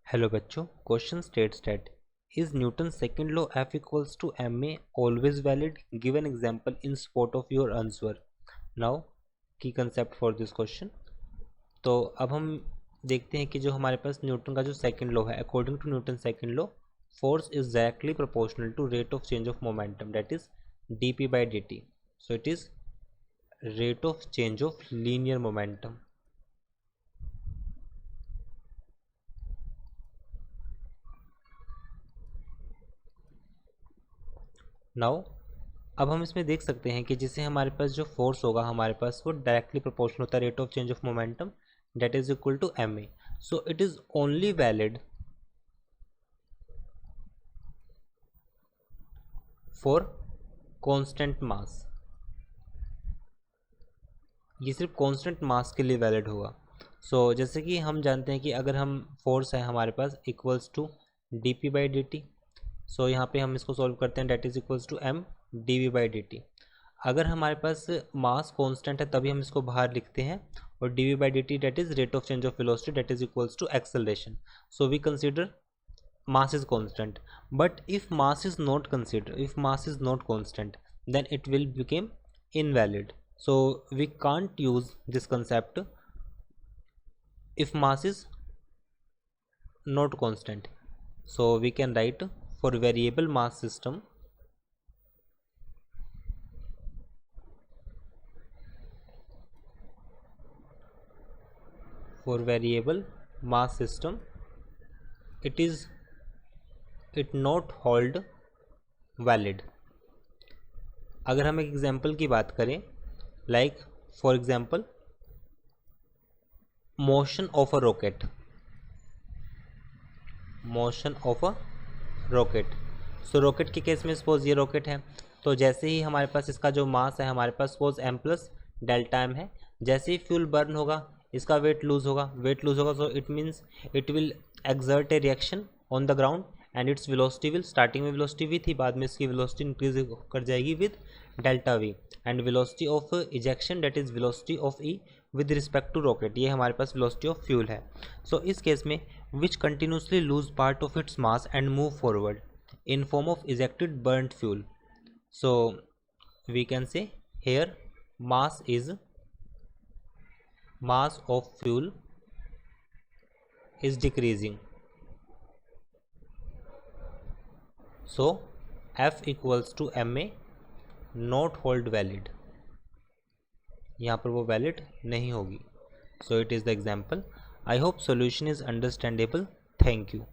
Hello बच्चों, question states that is Newton second law F equals to ma always valid? Give an example in support of your answer. Now की concept for this question. तो अब हम देखते हैं कि जो हमारे पास न्यूटन का जो सेकंड लॉ है, according to Newton second law, force is directly proportional to rate of change of momentum, that is dp by dt. So it is rate of change of linear momentum. Now अब हम इसमें देख सकते हैं कि जिसे हमारे पास जो फोर्स होगा हमारे पास वो डायरेक्टली प्रोपोर्शनल होता है rate of change of momentum, that is equal to ma. So it is only valid for constant mass. ये सिर्फ कांस्टेंट मास के लिए वैलिड होगा. सो जैसे कि हम जानते हैं कि अगर हम फोर्स है हमारे पास equals to dp by dt. So यहाँ पे हम इसको सॉल्व करते हैं, that is equals to m dv by dt. अगर हमारे पास मास कांस्टेंट है तभी हम इसको बाहर लिखते हैं, और dv by dt that is rate of change of velocity, that is equals to acceleration. So we consider mass is constant, but if mass is not considered, if mass is not constant, then it will become invalid. So we can't use this concept if mass is not constant. So we can write for variable mass system, for variable mass system it not hold valid. अगर हम एक example की बात करें, like for example motion of a rocket. Motion of a rocket. So rocket के case में suppose ये rocket है, तो जैसे ही हमारे पास इसका जो मास है हमारे पास suppose m plus delta m है, जैसे ही फ्यूल बर्न होगा इसका वेट लूज होगा, so it means it will exert a reaction on the ground and its velocity will, starting में वेलोसिटी v थी, बाद में इसकी वेलोसिटी इंक्रीज कर जाएगी with delta v, and velocity of ejection that is velocity of e with respect to rocket, ये हमारे पास velocity of fuel है. सो इस केस में which continuously lose part of its mass and move forward in form of ejected burnt fuel. So we can say here mass of fuel is decreasing. So F equals to ma not hold valid. यहाँ पर वो valid नहीं होगी. So it is the example. I hope solution is understandable. Thank you.